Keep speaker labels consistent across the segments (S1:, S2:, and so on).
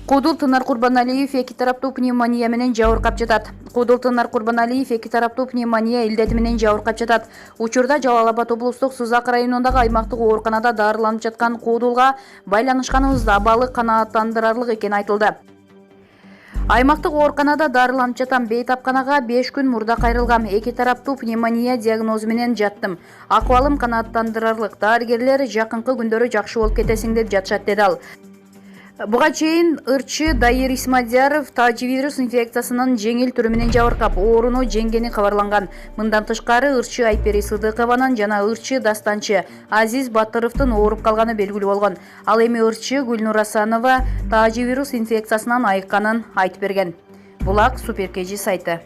S1: Куудул Тынар Курбаналиев эки тараптуу пневмония менен жабыркап жатат. Куудул Тынар Курбаналиев эки тараптуу пневмония илдети менен жабыркап жатат. Учурда Жалал Абад облустук Сызак районундагы аймактык ооруканада дарыланып жаткан Куудулга байланышканыбызда абалы канааттандырарлык экени айтылды. Аймактык ооруканада дарыланып жатам. Бейтапканага 5 күн мурда кайрылгам. Эки тараптуу пневмония диагнозу менен жаттым. Акыбалым канааттандырарлык. Дарыгерлер жакынкы күндөрү жакшы болуп кетесиң деп жатышат, деди ал. Буга чейин ырчы Дайыр Исмадияров вирус инфекциясынын жеңил түрү менен жабыркап, ооруну жеңгени кабарланган. Мындан тышкары ырчы Айпери Сыдыкованын жана ырчы дастанчы Азиз Батыровдун ооруп калганы белгилүү болгон. Ал эми ырчы Гүлнур Асанова вирус инфекциясынан айыкканын айтып берген. Булак Суперкежи сайты.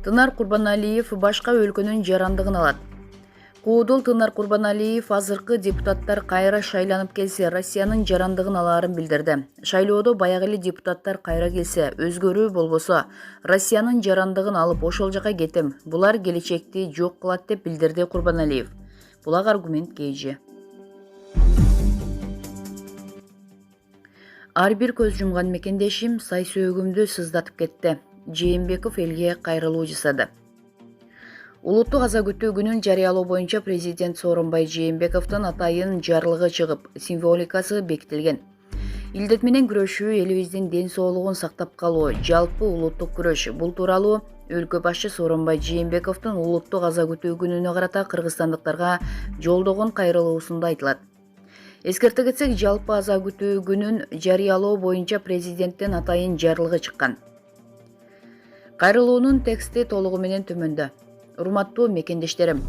S1: Тынар Курбаналиев башка өлкөнүн жарандыгын алат. Куудул Тынар Курбаналиев азыркы депутаттар кайра шайланып келсе, Россиянын жарандыгын алаарын билдирди. Шайлоодо баягы эле депутаттар кайра келсе, өзгөрүү болбосо, Россиянын жарандыгын алып ошол жака кетем. Булар келечекти жок кылат деп билдирди Курбаналиев. Булак аргумент кейжи. Ар бир көз жумган мекендешим сай сөөгүмдү сыздатып кетти. Жээнбеков элге кайрылуу жасады. Улуттук аза күтүү күнүн жарыялоо боюнча президент Сооронбай Жээнбековдун атайын жарлыгы чыгып, символикасы бекитилген. Илдет менен күрөшүү, элибиздин ден соолугун сактап калуу, жалпы улуттук күрөш. Бул тууралуу өлкө башчы Сооронбай Жээнбековдун улуттук аза күтүү күнүнө карата кыргызстандыктарга жолдогон кайрылуусунда айтылат. Эскерте кетсек, жалпы аза күтүү күнүн жарыялоо боюнча президенттин атайын жарлыгы чыккан. Кайрылуунун тексти толугу менен төмөндө. Урматтуу мекендештерим,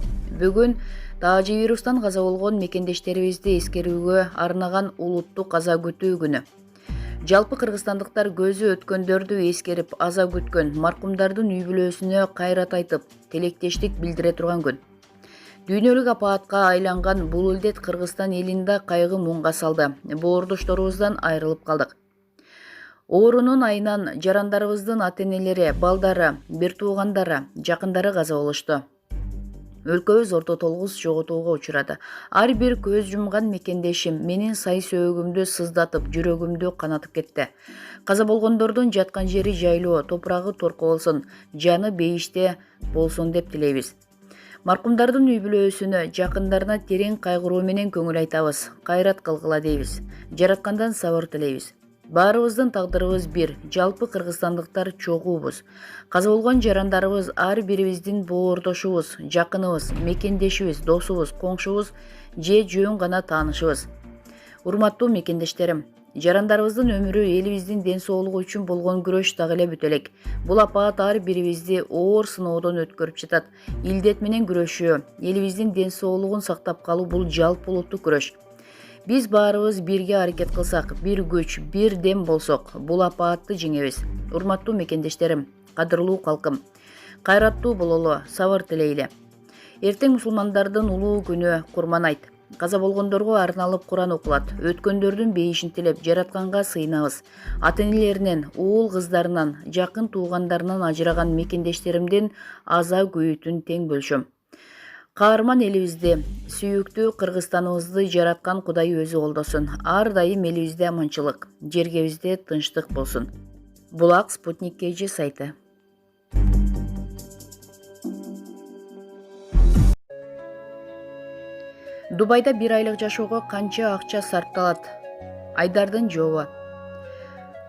S1: бүгүн вирустан каза болгон мекендештерибизди эскерүүгө арнаган улуттук аза күтүү күнү. Жалпы кыргызстандыктар көзү өткөндөрдү эскерип, аза күткөн маркумдардын үй бүлөсүнө кайрат айтып, тилектештик билдире турган күн. Дүйнөлүк апаатка айланган бул илдет Кыргызстан элин да кайгы муңга салды. Боордошторубуздан айрылып калдык. Оорунун айынан жарандарыбыздын ата-энелери, балдары, бир туугандары, жакындары каза болушту. Өлкөбүз орто толгуз жоготууга учурады. Ар бир көз жумган мекендешим менин сай сөөгүмдү сыздатып, жүрөгүмдү канатып кетти. Каза болгондордун жаткан жери жайлоо, топурагы торко болсун, жаны бейиште болсун деп тилейбиз. Маркумдардын үй бүлөсүнө, жакындарына терең кайгыруу менен көңүл айтабыз. Кайрат кылгыла дейбиз. Жараткандан сабыр тилейбиз. Баарыбыздын тагдырыбыз бир, жалпы кыргызстандыктар чогуубуз. Каза болгон жарандарыбыз ар бирибиздин боордошубуз, жакыныбыз, мекендешибиз, досубуз, коңшубуз же жөн гана таанышыбыз. Урматтуу мекендештерим, жарандарыбыздын өмүрү элибиздин ден соолугу үчүн болгон күрөш дагы эле бүт элек. Бул апаат ар бирибизди оор сыноодон өткөрүп жатат. Илдет менен күрөшүү, элибиздин ден соолугун сактап калуу бул жалпы улуттук күрөш. Биз баарыбыз бирге аракет кылсак, бир күч, бир дем болсок, бул апаатты жеңебиз. Урматтуу мекендештерим, кадырлуу калкым, кайраттуу бололу, сабыр тилейли. Эртең мусулмандардын улуу күнү Курман айт. Каза болгондорго арналып Куран окулат. Өткөндөрдүн бейишин тилеп, жаратканга сыйынабыз. Ата-энелеринен, уул кыздарынан, жакын туугандарынан ажыраган мекендештеримдин аза күйүүтүн тең бөлүшөм. Каарман элибизди, сүйүктүү Кыргызстаныбызды жараткан Кудай өзү колдосун. Ар дайым элибизде аманчылык, жергебизде тынчтык болсун. Булак Спутник KG сайты. Дубайда бир айлык жашоого канча акча сарпталат? Айдардын жообу.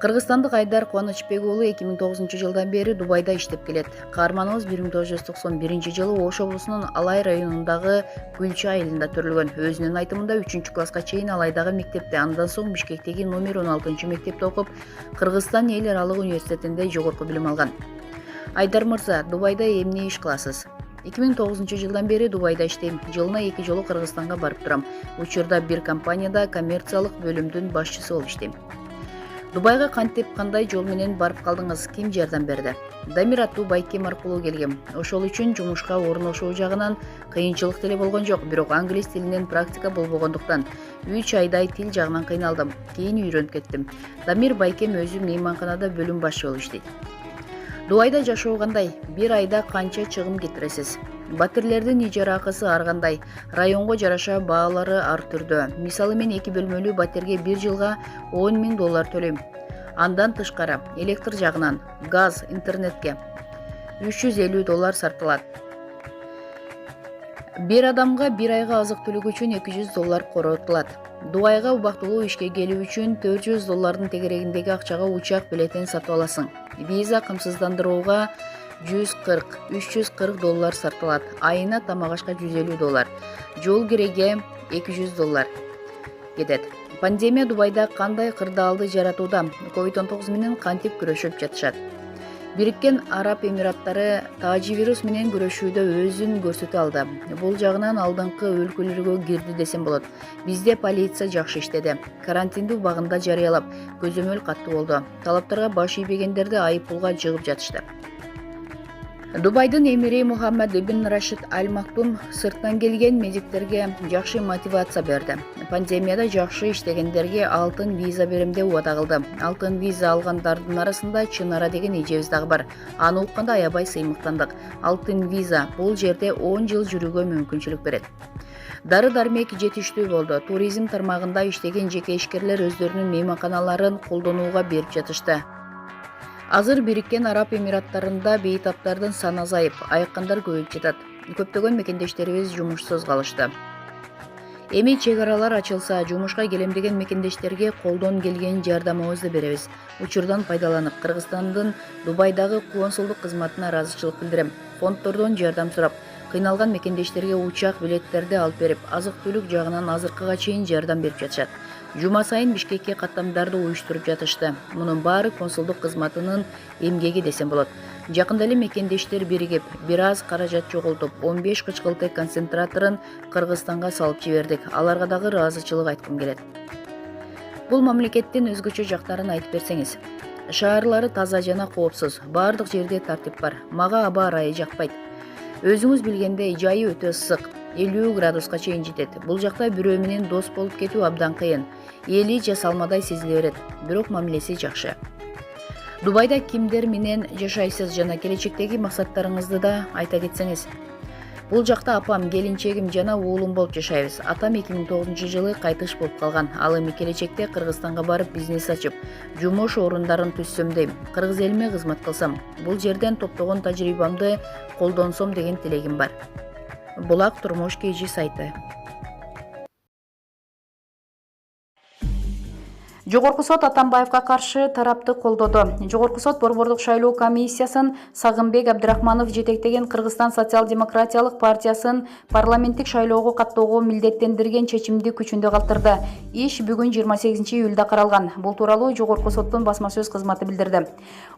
S1: Кыргызстандык Айдар Кубанычбек уулу 2009 жылдан бери Дубайда иштеп келет. Каарманыбыз 1991 жылы Ош облусунун Алай районундагы Гүлчү айылында төрөлгөн. Өзүнүн айтымында 3-класска чейин Алайдагы мектепте, андан соң Бишкектеги номер 16 мектепте окуп, Кыргызстан эл аралык университетинде жогорку билим алган. Айдар мырза, Дубайда эмне иш кыласыз? 2009 жылдан бери Дубайда иштейм. Жылына 2 жолу Кыргызстанга барып турам. Учурда бир компанияда коммерциялык бөлүмдүн башчысы болуп иштейм. Дубайга кантип, кандай жол менен барып калдыңыз? Ким жардам берди? Дамир аттуу байкем аркылуу келгем. Ошол үчүн жумушка орношуу жагынан кыйынчылык деле болгон жок, бирок англис тилинен практика болбогондуктан 3 айдай тил жагынан кыйналдым. Кийин үйрөнүп кеттим. Дамир байкем өзү мейманканада бөлүм башчы болуп иштейт. Дубайда жашоо кандай? Бир айда канча чыгым кетиресиз? Батирлердин ижара акысы ар кандай, районго жараша баалары ар түрдө. Мисалы мен 2 бөлмөлүү батирге 1 жылга $10.000 төлөйм. Андан тышкары электр жагынан, газ, интернетке $350 сарпталат. Bir адамга bir айга азык түлүк үчүн $200 коротулат. Дубайга убактылуу ишке келүү үчүн $400 тегерегиндеги акчага учак билетин сатып аласың. Виза камсыздандырууга $140-340 сарпталат. Айына тамак ашка $150. Жол киреге $200 кетет. Пандемия Дубайда кандай кырдаалды жаратууда? COVID-19 менен кантип күрөшүп жатышат? Бириккен Араб Эмираттары таживирус менен күрөшүүдө өзүн көрсөтө алды. Бул жагынан алдыңкы өлкөлөргө кирди десем болот. Бизде полиция жакшы иштеди. Карантинди убагында жарыялап, көзөмөл каттуу болду. Талаптарга баш ийбегендерди айып пулга жыгып жатышты. Дубайдын эмири Мухаммад ибн Рашид Аль Мактум сырттан келген медиктерге жакшы мотивация берди. Пандемияда жакшы иштегендерге алтын виза берем деп убада кылды. Алтын виза алгандардын арасында Чынара деген эжебиз дагы бар. Аны укканда аябай сыймыктандык. Алтын виза бул жерде 10 жыл жүрүүгө мүмкүнчүлүк берет. Дары-дармек жетиштүү болду. Туризм тармагында иштеген жеке ишкерлер өздөрүнүн мейманканаларын колдонууга берип жатышты. Азыр Бириккен Араб Эмираттарында бейтаптардын саны азайып, айыккандар көбөйүп жатат. Көптөгөн мекендештерибиз жумушсуз калышты. Эми чек аралар ачылса, жумушка келем деген мекендештерге колдон келген жардамыбызды беребиз. Учурдан пайдаланып, Кыргызстандын Дубайдагы консулдук кызматына ыраазычылык билдирем. Фонддордон жардам сурап, кыйналган мекендештерге учак билеттерди алып берип, азык-түлүк жагынан азыркыга чейин жардам берип жатышат. Жума сайын Бишкекке каттамдарды уюштуруп жатышты. Мунун баары консулдук кызматынын эмгеги десем болот. Жакында эле мекендештер биригип, бир аз каражат жоготуп, 15 кычкылтек концентраторун Кыргызстанга салып жибердик. Аларга дагы ыраазычылык айткым келет. Бул мамлекеттин өзгөчө жактарын айтып берсеңиз. Шаарлары таза жана коопсуз. Бардык жерде тартип бар. Мага аба ырайы жакпайт. Өзүңүз билгендей, жайы өтө ысык. 50 градуска чейин жетет. Бул жакта бирөө менен дос болуп кетүү абдан кыйын. Эли жасалмадай сезиле берет. Бирок мамилеси жакшы. Дубайда кимдер менен жашайсыз жана келечектеги максаттарыңызды да айта кетсеңиз. Бул жакта апам, келинчегим жана уулум болуп жашайбыз. Атам 2009-жылы кайтыш болуп калган. Ал эми келечекте Кыргызстанга барып бизнес ачып, жумуш орундарын түзсөм дейм. Кыргыз элиме кызмат кылсам, бул жерден топтогон тажрыйбамды колдонсом деген тилегим бар. Булак турмуш KG сайты. Жогорку сот Атамбаевга каршы тарапты колдоду. Жогорку сот Борбордук шайлоо комиссиясын Сагынбек Абдрахманов жетектеген Кыргызстан социал-демократиялык партиясын парламенттик шайлоого каттоого милдеттендирген чечимди күчүндө калтырды. Иш бүгүн 28-июлда каралган. Бул тууралуу Жогорку соттун басма сөз кызматы билдирди.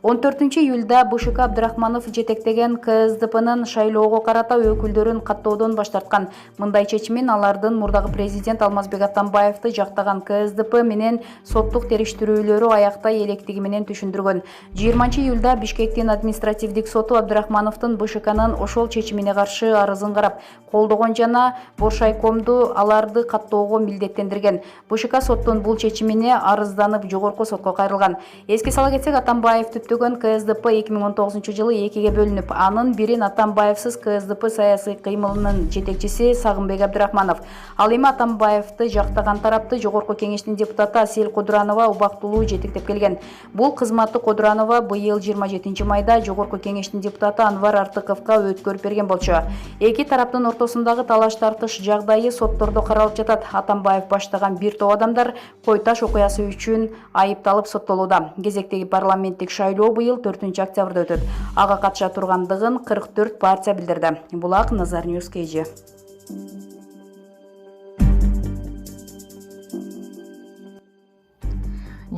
S1: 14-июлда БШК Абдрахманов жетектеген КСДПнын шайлоого карата өкүлдөрүн каттоодон баш тарткан. Мындай чечимин алардын мурдагы президент Алмазбек Атамбаевди жактаган КСДП менен соттук териштирүүлөрү аяктай электиги менен түшүндүргөн. 20-июлда Бишкектин административдик соту Абдрахмановдун БШКнын ошол чечимине каршы арызын карап, колдогон жана Боршайкомду аларды каттоого милдеттендирген. БШК соттун бул чечимине арызданып Жогорку сотко кайрылган. Эске сала кетсек, Атамбаев түптөгөн КСДП 2019-жылы экиге бөлүнүп, анын бирин Атамбаевсыз КСДП саясий кыймылынын жетекчиси Сагынбек Абдрахманов. Ал эми Атамбаевди жактаган тарапты Жогорку кеңештин депутаты Асель Кодуранова убактылуу жетектеп келген. Бул кызматты Кодуранова быйыл 27 майда Жогорку кеңештин депутаты Анвар Артыковго өткөрүп берген болчу. Эки тараптын ортосундагы талаш тартыш жагдайы соттордо каралып жатат. Атамбаев баштаган бир топ адамдар Кой Таш окуясы үчүн айыпталып соттолууда. Кезектеги парламенттик шайлоо быйыл 4-октябрда өтөт. Ага катыша тургандыгын 44 партия билдирди. Булак Назар Ньюс KG.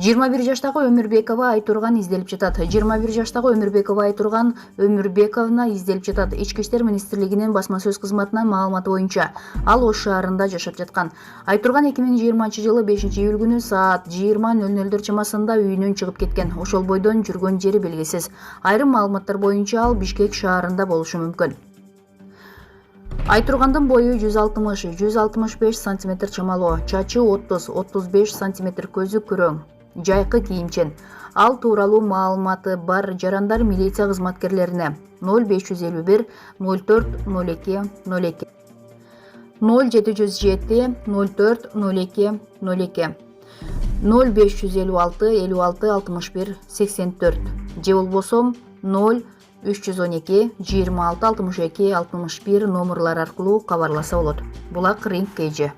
S1: 21 жаштагы Өмүрбекова Айтурган изделип жатат. 21 жаштагы Өмүрбекова Айтурган Өмүрбековна изделип жатат. Ички иштер министрлигинин басма сөз кызматынын маалыматы боюнча, ал Ош шаарында жашап жаткан. Айтурган 2020-жылы 5-июль күнү саат 20:00 чамасында үйүнөн чыгып кеткен. Ошол бойдон жүргөн жери белгисиз. Айрым маалыматтар боюнча ал Бишкек шаарында болушу мүмкүн. Айтургандын бою 160-165 см чамалуу, чачы 30-35 см, көзү күрөң, жайкы кийимчен. Ал тууралуу маалыматы бар жарандар милиция кызматкерлерине 0551 04 02 02 0707 04 02 02 0556 56 61 84 же болбосо 0312 26 62 61 номерлар аркылуу кабарласа болот. Булак Ринг KG.